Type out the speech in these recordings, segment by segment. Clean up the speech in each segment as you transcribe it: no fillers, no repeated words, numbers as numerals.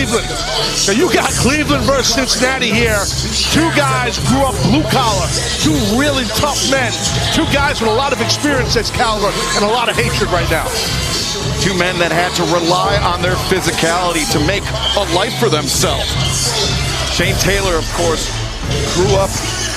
Cleveland. So you got Cleveland versus Cincinnati here. Two guys grew up blue collar. Two really tough men. Two guys with a lot of experience at caliber and a lot of hatred right now. Two men that had to rely on their physicality to make a life for themselves. Shane Taylor, of course, grew up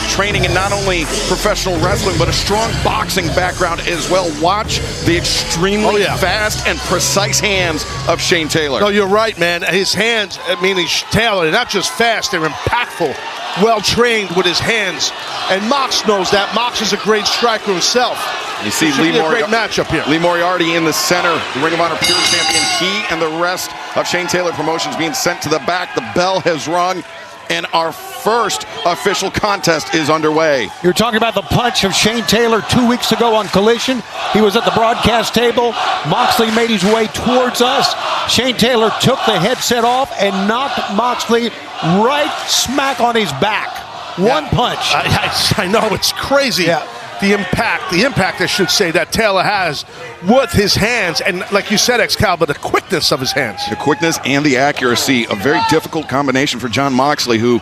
training in not only professional wrestling, but a strong boxing background as well. Watch the extremely fast and precise hands of Shane Taylor. No, you're right, man. His hands, meaning Taylor, they're not just fast, they're impactful, well-trained with his hands. And Mox knows that. Mox is a great striker himself. You see Lee great matchup here. Lee Moriarty in the center, the Ring of Honor Pure Champion. He and the rest of Shane Taylor Promotions being sent to the back. The bell has rung, and our first official contest is underway. You're talking about the punch of Shane Taylor 2 weeks ago on Collision. He was at the broadcast table. Moxley made his way towards us. Shane Taylor took the headset off and knocked Moxley right smack on his back. One punch. I know, it's crazy. Yeah. The impact, I should say, that Taylor has with his hands, and like you said, Excalibur, the quickness of his hands. The quickness and the accuracy, a very difficult combination for Jon Moxley, who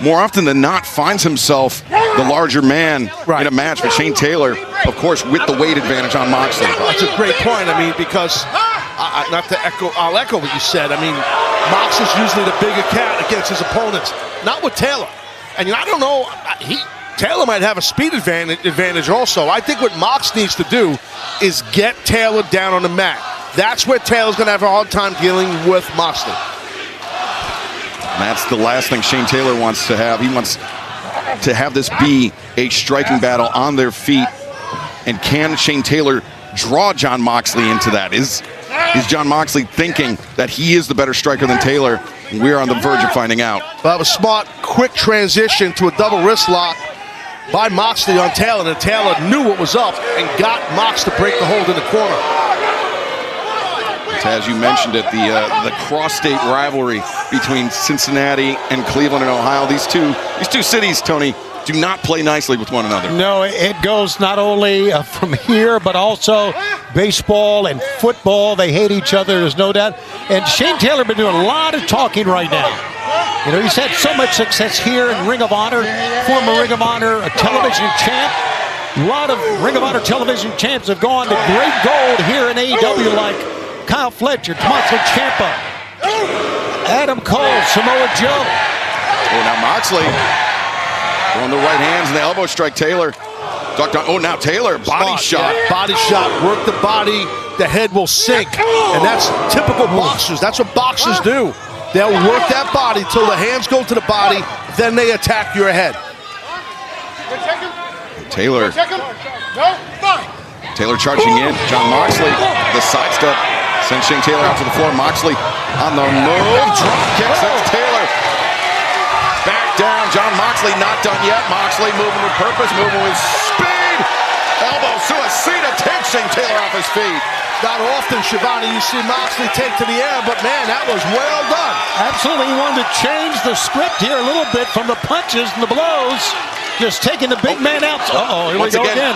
more often than not finds himself the larger man in a match. But Shane Taylor, of course, with the weight advantage on Moxley. That's a great point. I mean, because, I'll echo what you said. I mean, Mox is usually the bigger cat against his opponents, not with Taylor. And I don't know, Taylor might have a speed advantage also. I think what Mox needs to do is get Taylor down on the mat. That's where Taylor's going to have a hard time dealing with Moxley. And that's the last thing Shane Taylor wants to have. He wants to have this be a striking battle on their feet. And can Shane Taylor draw Jon Moxley into that? Is Jon Moxley thinking that he is the better striker than Taylor? We're on the verge of finding out. Well, a smart, quick transition to a double wrist lock by Moxley on Taylor, and Taylor knew what was up and got Mox to break the hold in the corner. As you mentioned it, the cross-state rivalry between Cincinnati and Cleveland and Ohio. These two cities, Tony, do not play nicely with one another. No, it goes not only from here, but also baseball and football. They hate each other, there's no doubt. And Shane Taylor been doing a lot of talking right now. You know, he's had so much success here in Ring of Honor, former Ring of Honor television champ. A lot of Ring of Honor television champs have gone to great gold here in AEW, like Kyle Fletcher, Tommaso Ciampa, Adam Cole, Samoa Joe. Oh, now Moxley throwing the right hands and the elbow strike. Taylor. Now Taylor, body shot. Yeah, body shot, work the body, the head will sink. And that's typical boxers. That's what boxers do. They'll work that body till the hands go to the body, then they attack your head. Taylor charging in. Jon Moxley, the sidestep, sends Shane Taylor out to the floor. Moxley on the move, drop kicks, that's Taylor. Back down, Jon Moxley not done yet. Moxley moving with purpose, moving with speed. Elbow suicida takes Shane Taylor off his feet. Not often, Shivani, you see Moxley take to the air, but man, that was well done. Absolutely, he wanted to change the script here a little bit from the punches and the blows. Just taking the big man out. Uh-oh, here we go again.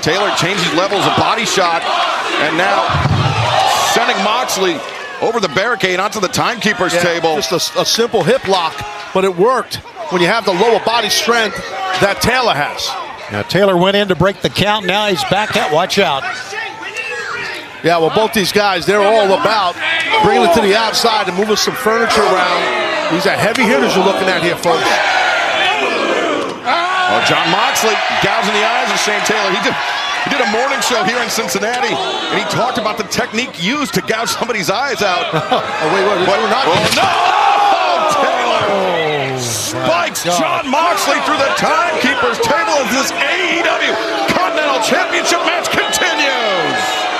Taylor changes levels of body shot, and now sending Moxley over the barricade onto the timekeeper's table. Just a simple hip lock, but it worked when you have the lower body strength that Taylor has. Now Taylor went in to break the count. Now he's back out. Watch out. Yeah, well, both these guys, they're all about bringing it to the outside and moving some furniture around. These are heavy hitters you're looking at here, folks. Well, Jon Moxley gouging the eyes of Shane Taylor. He did a morning show here in Cincinnati, and he talked about the technique used to gouge somebody's eyes out. Wait, not. Taylor spikes Jon Moxley through the timekeeper's table as this AEW Continental Championship match continues.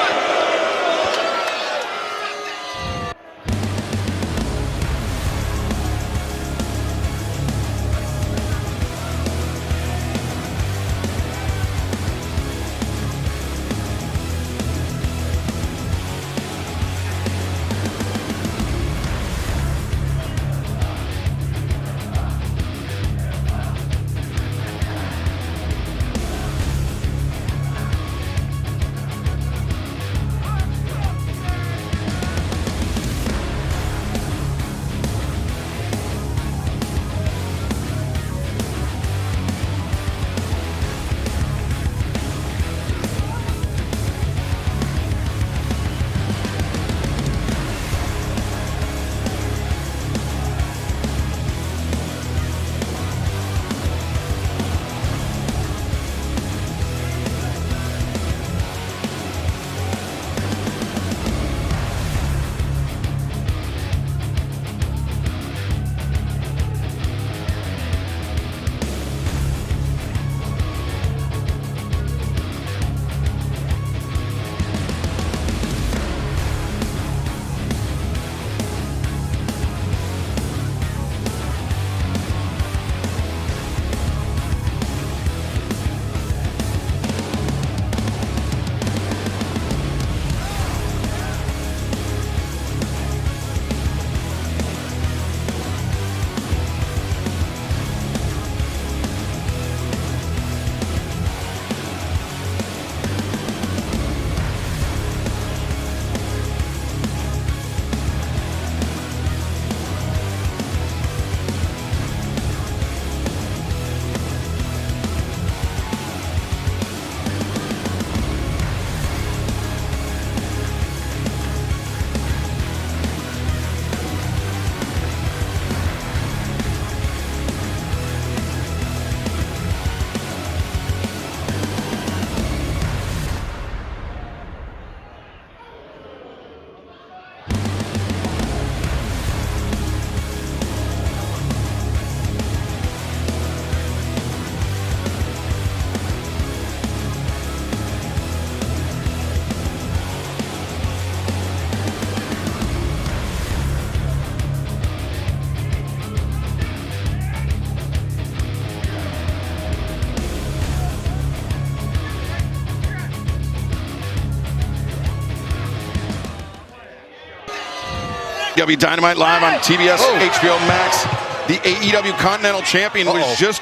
AEW Dynamite live on TBS, HBO Max. The AEW Continental Champion was just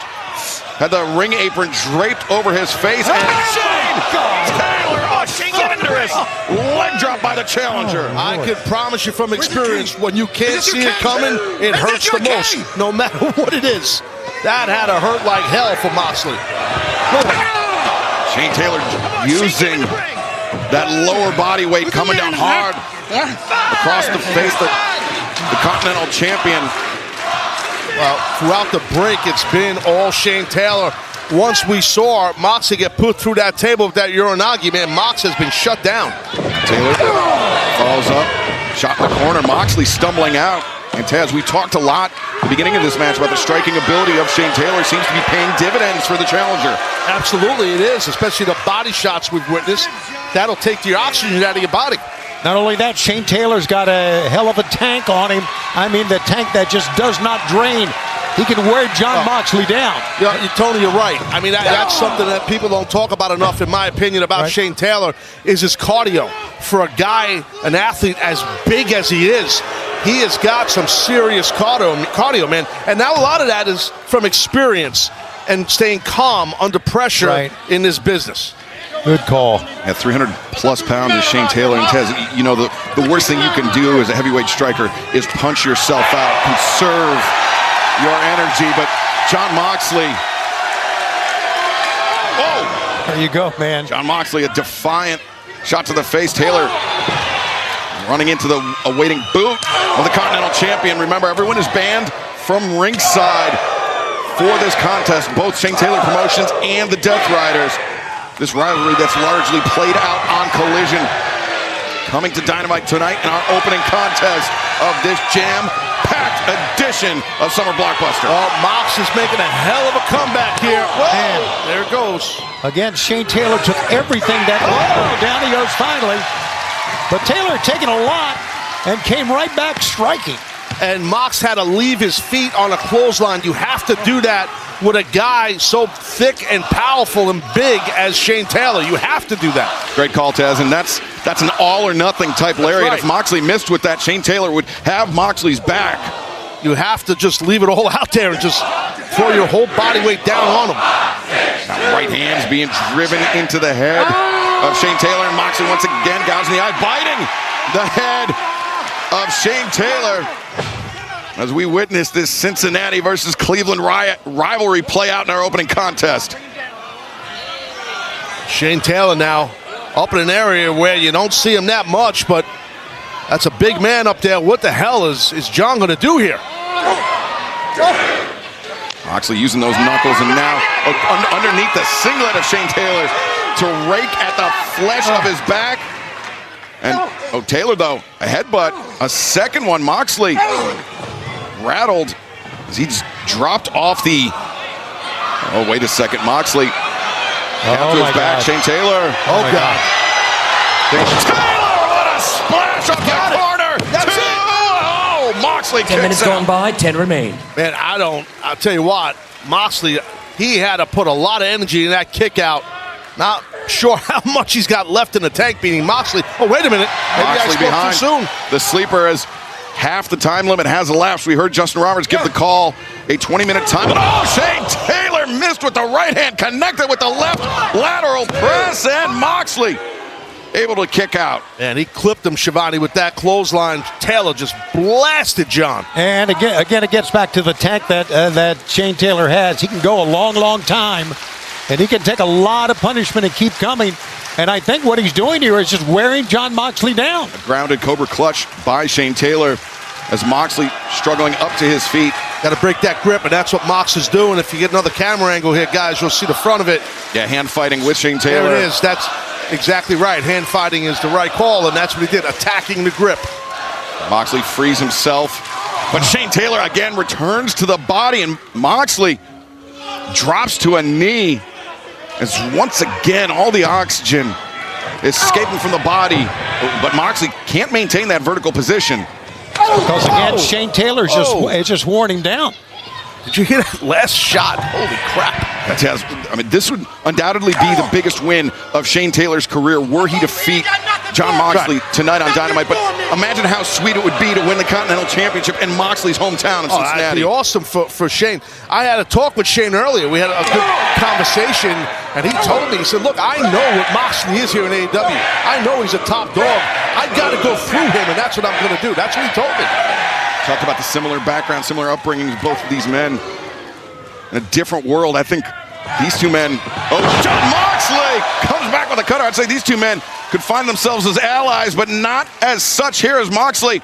had the ring apron draped over his face. And Shane Taylor, thunderous leg drop by the challenger. I can promise you from experience, when you can't see it coming, it hurts the most, no matter what it is. That had to hurt like hell for Moxley. Shane Taylor using that lower body weight coming down hard across the face. The Continental Champion. Well, throughout the break, it's been all Shane Taylor. Once we saw Moxley get put through that table with that Uranagi, man, Mox has been shut down. Taylor falls up, shot in the corner. Moxley stumbling out. And Taz, we talked a lot at the beginning of this match about the striking ability of Shane Taylor. Seems to be paying dividends for the challenger. Absolutely, it is, especially the body shots we've witnessed. That'll take the oxygen out of your body. Not only that, Shane Taylor's got a hell of a tank on him. I mean, the tank that just does not drain. He can wear Jon Moxley down. Tony, you're right. I mean, that's something that people don't talk about enough, in my opinion, about Shane Taylor, is his cardio. For a guy, an athlete as big as he is, he has got some serious cardio, man. And now a lot of that is from experience and staying calm under pressure in this business. Good call. At 300-plus pounds is Shane Taylor. And Tez, you know, the worst thing you can do as a heavyweight striker is punch yourself out, conserve your energy. But Jon Moxley. Oh! There you go, man. Jon Moxley, a defiant shot to the face. Taylor running into the awaiting boot of the Continental Champion. Remember, everyone is banned from ringside for this contest, both Shane Taylor Promotions and the Death Riders. This rivalry that's largely played out on Collision. Coming to Dynamite tonight in our opening contest of this jam-packed edition of Summer Blockbuster. Oh, Mox is making a hell of a comeback here. Whoa, there it goes. Again, Shane Taylor took everything that... down he goes finally. But Taylor taking a lot and came right back striking. And Mox had to leave his feet on a clothesline. You have to do that with a guy so thick and powerful and big as Shane Taylor. You have to do that. Great call, Taz, and that's an all-or-nothing type lariat. Right. If Moxley missed with that, Shane Taylor would have Moxley's back. You have to just leave it all out there and just throw your whole body weight down on him. That right hand's being driven into the head of Shane Taylor, and Moxley once again gouging the eye, biting the head of Shane Taylor. As we witness this Cincinnati versus Cleveland rivalry play out in our opening contest. Shane Taylor now up in an area where you don't see him that much, but that's a big man up there. What the hell is Jon going to do here? Moxley using those knuckles, and now underneath the singlet of Shane Taylor to rake at the flesh of his back. And Taylor, though, a headbutt, a second one. Moxley rattled as he just dropped off the... Oh, wait a second. Moxley down to his back. God. Shane Taylor. Oh, God. Taylor, what a splash off the corner. That's it. Oh, Moxley 10 minutes gone by, 10 remain. Man, I'll tell you what, Moxley, he had to put a lot of energy in that kick out. Not sure how much he's got left in the tank beating Moxley. Oh, wait a minute. Maybe Moxley I spoke behind. too soon. The sleeper, as half the time limit has elapsed. We heard Justin Roberts give the call, a 20-minute time. Oh, Shane Taylor missed with the right hand, connected with the left lateral press, and Moxley able to kick out. And he clipped him, Shivani, with that clothesline. Taylor just blasted Jon. And again, it gets back to the tank that Shane Taylor has. He can go a long, long time, and he can take a lot of punishment and keep coming. And I think what he's doing here is just wearing Jon Moxley down. A grounded Cobra clutch by Shane Taylor as Moxley struggling up to his feet. Got to break that grip, and that's what Mox is doing. If you get another camera angle here, guys, you'll see the front of it. Yeah, hand fighting with Shane Taylor. There it is. That's exactly right. Hand fighting is the right call, and that's what he did, attacking the grip. Moxley frees himself, but Shane Taylor again returns to the body, and Moxley drops to a knee as once again all the oxygen is escaping from the body, but Moxley can't maintain that vertical position. Because again, Shane Taylor's just worn him down. Did you hear that last shot? Holy crap. I mean, this would undoubtedly be the biggest win of Shane Taylor's career were he to defeat Jon Moxley tonight on Dynamite, but imagine how sweet it would be to win the Continental Championship in Moxley's hometown of Cincinnati. That'd be awesome for Shane. I had a talk with Shane earlier. We had a good conversation, and he told me, he said, look, I know what Moxley is here in AEW. I know he's a top dog. I got to go through him, and that's what I'm going to do. That's what he told me. Talked about the similar background, similar upbringings, both of these men in a different world. I think these two men, Jon Moxley comes back with a cutter. I'd say these two men could find themselves as allies, but not as such here as Moxley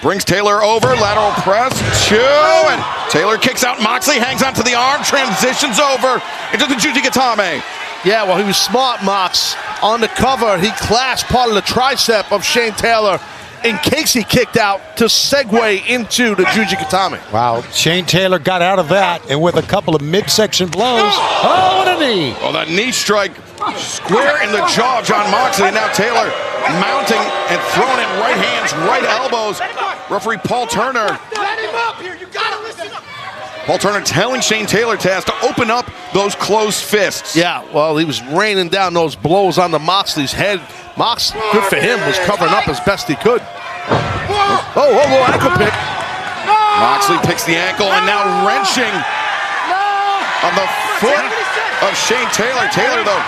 brings Taylor over, lateral press, and Taylor kicks out Moxley, hangs onto the arm, transitions over into the Jujigatame. Yeah, well, he was smart, Mox. On the cover, he clasped part of the tricep of Shane Taylor in case he kicked out to segue into the Jujigatame. Wow, Shane Taylor got out of that, and with a couple of midsection blows, what a knee. Oh, that knee strike square in the jaw of Jon Moxley, and now Taylor mounting and throwing it right hands, right elbows. Referee Paul Turner. Let him up here, you gotta listen up. Paul Turner telling Shane Taylor to open up those closed fists. Yeah, well, he was raining down those blows on the Moxley's head. Mox, good for him, was covering up as best he could. Oh, ankle pick. Moxley picks the ankle and now wrenching on the foot of Shane Taylor. Taylor, though,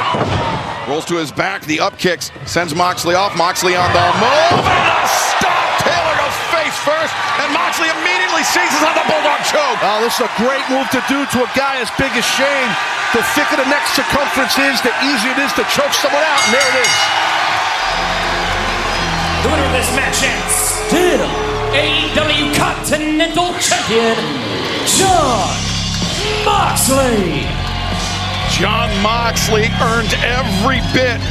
rolls to his back. The up kicks sends Moxley off. Moxley on the move. And a stop. Taylor goes face first, and Moxley immediately seizes on the Bulldog choke. Oh, this is a great move to do to a guy as big as Shane. The thicker the neck circumference is, the easier it is to choke someone out, and there it is. The winner of this match is still AEW Continental Champion, Jon Moxley. Jon Moxley earned every bit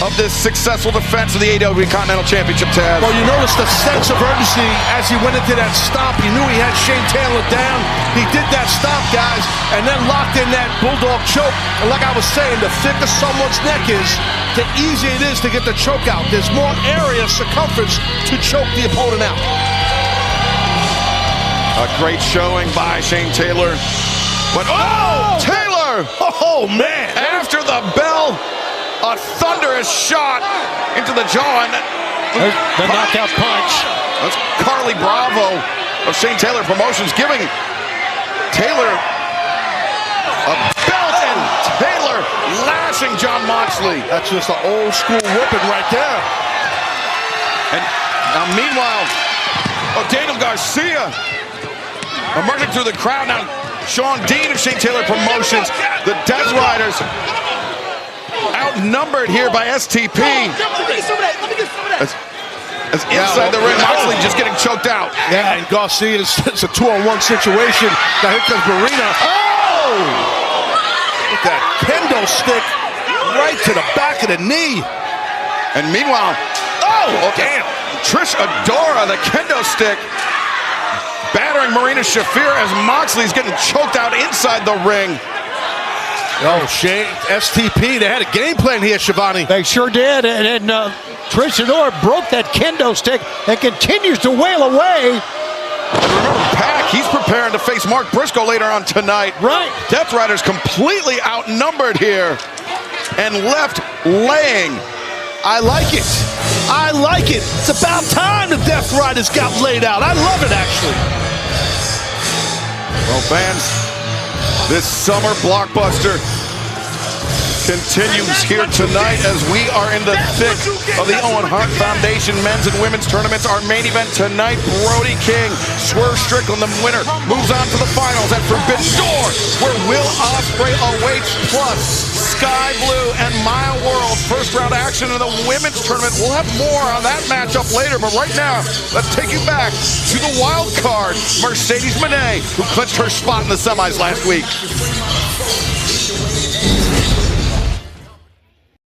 of this successful defense of the AEW Continental Championship, Taz. Well, you notice the sense of urgency as he went into that stomp. He knew he had Shane Taylor down. He did that stomp, guys, and then locked in that Bulldog choke. And like I was saying, the thicker someone's neck is, the easier it is to get the choke out. There's more area, circumference to choke the opponent out. A great showing by Shane Taylor. But, Taylor! Oh, man! After the bell, a thunderous shot into the jaw. And The knockout punch. that's Carly Bravo of Shane Taylor Promotions giving Taylor a belt, and Taylor lashing Jon Moxley. That's just an old school whooping right there. And now, meanwhile, Daniel Garcia emerging through the crowd. Now, Sean Dean of Shane Taylor Promotions, the Death Riders, outnumbered here by STP. As inside the ring, Moxley just getting choked out. Yeah, and Garcia, it's a 2-on-1 situation. Now here comes Marina. Oh! With that kendo stick right to the back of the knee. And meanwhile, damn! Trish Adora, the kendo stick, battering Marina Shafir as Moxley's getting choked out inside the ring. Oh, Shane, STP, they had a game plan here, Shivani. They sure did, and Trish Adora broke that kendo stick and continues to wail away. Remember, Pac, he's preparing to face Mark Briscoe later on tonight. Right. Death Riders completely outnumbered here and left laying. I like it. I like it. It's about time the Death Riders got laid out. I love it, actually. Well, fans, this summer blockbuster continues here tonight as we are in the thick of the Owen Hart Foundation men's and women's tournaments. Our main event tonight, Brody King, Swerve Strickland, the winner, moves on to the finals at Forbidden Door, where Will Ospreay awaits, plus Sky Blue and Mile World. First round action in the women's tournament. We'll have more on that matchup later, but right now, let's take you back to the wild card, Mercedes Moné, who clinched her spot in the semis last week.